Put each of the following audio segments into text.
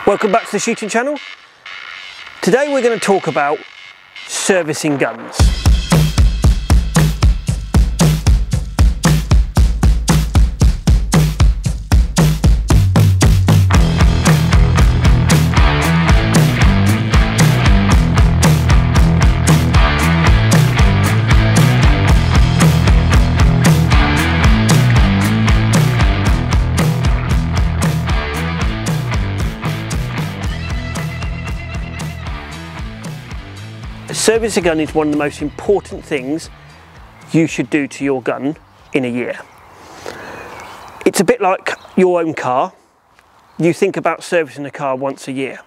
Welcome back to the shooting channel. Today we're going to talk about servicing guns. Servicing a gun is one of the most important things you should do to your gun in a year. It's a bit like your own car. You think about servicing a car once a year.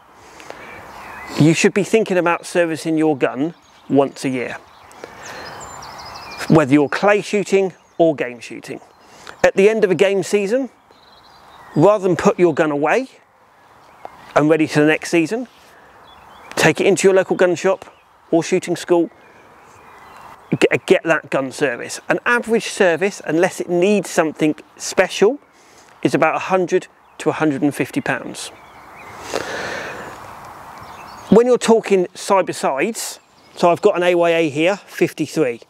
You should be thinking about servicing your gun once a year, whether you're clay shooting or game shooting. At the end of a game season, rather than put your gun away and ready for the next season, take it into your local gun shop or shooting school, get that gun service. An average service, unless it needs something special, is about £100 to £150. When you're talking side-by-sides, so I've got an AYA here, 53.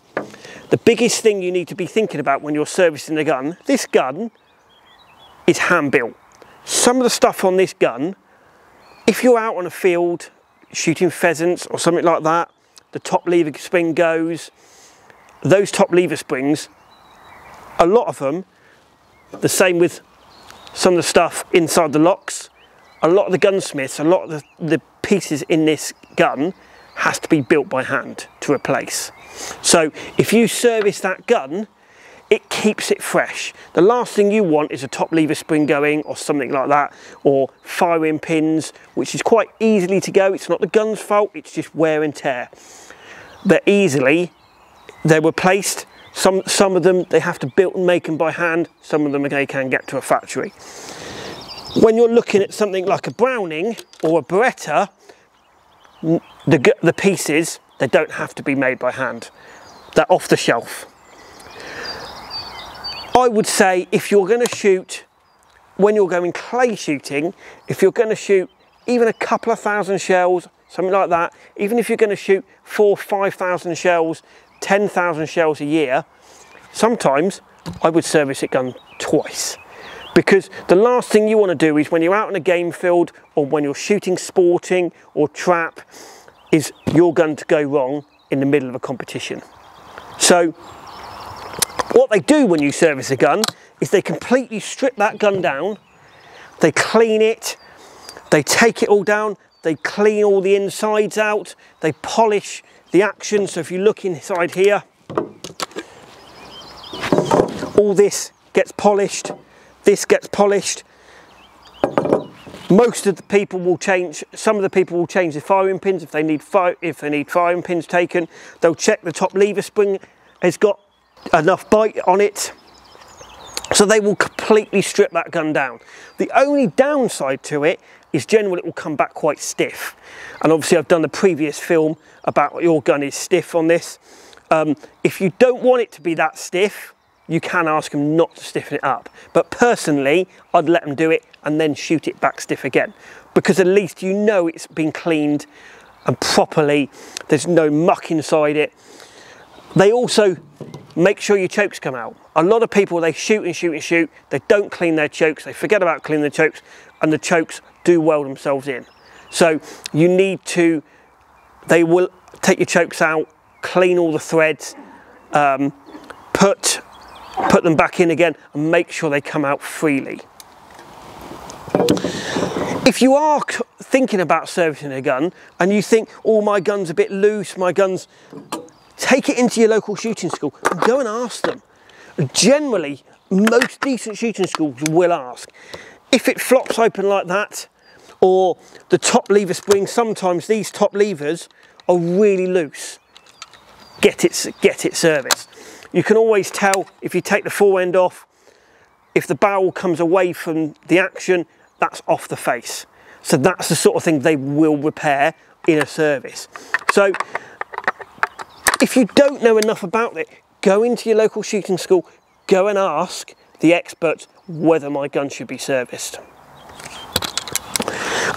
The biggest thing you need to be thinking about when you're servicing the gun, this gun is hand-built. Some of the stuff on this gun, if you're out on a field shooting pheasants or something like that, the top lever spring goes. Those top lever springs, a lot of them, the same with some of the stuff inside the locks, a lot of the gunsmiths, a lot of the pieces in this gun has to be built by hand to replace. So if you service that gun, it keeps it fresh. The last thing you want is a top lever spring going or something like that, or firing pins, which is quite easily to go. It's not the gun's fault, it's just wear and tear. They're replaced. Some of them, they have to build and make them by hand. Some of them they can get to a factory. When you're looking at something like a Browning or a Beretta, the pieces, they don't have to be made by hand. They're off the shelf. I would say if you're going to shoot, when you're going clay shooting, if you're going to shoot even a couple of thousand shells, something like that, even if you're going to shoot 4,000 or 5,000 shells, 10,000 shells a year, sometimes I would service a gun twice. Because the last thing you want to do is when you're out in a game field or when you're shooting sporting or trap, is your gun to go wrong in the middle of a competition. So what they do when you service a gun is they completely strip that gun down, they clean it, they take it all down, they clean all the insides out, they polish the action. So if you look inside here, all this gets polished, this gets polished. Most of the people will change, some of the people will change the firing pins if they need firing pins taken. They'll check the top lever spring has got enough bite on it, so they will completely strip that gun down. The only downside to it is generally it will come back quite stiff, and obviously I've done the previous film about your gun is stiff on this. If you don't want it to be that stiff, you can ask them not to stiffen it up, but personally I'd let them do it and then shoot it back stiff again, because at least you know it's been cleaned and properly, there's no muck inside it. They also make sure your chokes come out. A lot of people, they shoot and shoot and shoot, they don't clean their chokes, they forget about cleaning the chokes, and the chokes do weld themselves in. So you need to, they will take your chokes out, clean all the threads, put them back in again and make sure they come out freely. If you are thinking about servicing a gun and you think, oh, my gun's a bit loose, my gun's, take it into your local shooting school and go and ask them. Generally, most decent shooting schools will ask. If it flops open like that, or the top lever spring, sometimes these top levers are really loose, get it serviced. You can always tell if you take the fore end off, if the barrel comes away from the action, that's off the face. So that's the sort of thing they will repair in a service. So if you don't know enough about it, go into your local shooting school, go and ask the experts whether my gun should be serviced.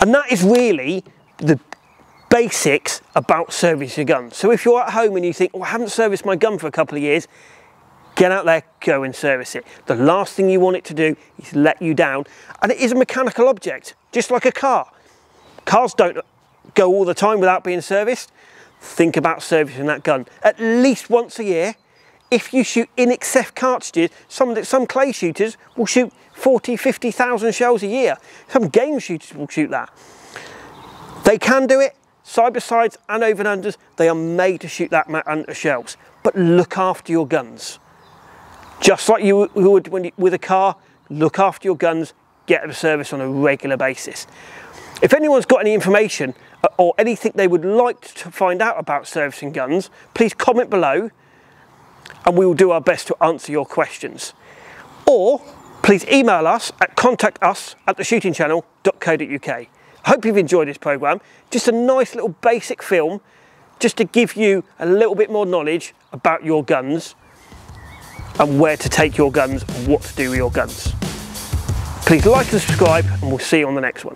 And that is really the basics about servicing your gun. So if you're at home and you think, oh, I haven't serviced my gun for a couple of years, get out there, go and service it. The last thing you want it to do is let you down. And it is a mechanical object, just like a car. Cars don't go all the time without being serviced. Think about servicing that gun at least once a year. If you shoot in excess cartridges, some clay shooters will shoot 40, 50,000 shells a year. Some game shooters will shoot that. They can do it. Side-by-sides and over and unders, they are made to shoot that amount of shells. But look after your guns. Just like you would with a car, look after your guns, get a service on a regular basis. If anyone's got any information or anything they would like to find out about servicing guns, please comment below and we will do our best to answer your questions. Or please email us at contactus@theshootingchannel.co.uk. I hope you've enjoyed this programme. Just a nice little basic film just to give you a little bit more knowledge about your guns and where to take your guns and what to do with your guns. Please like and subscribe and we'll see you on the next one.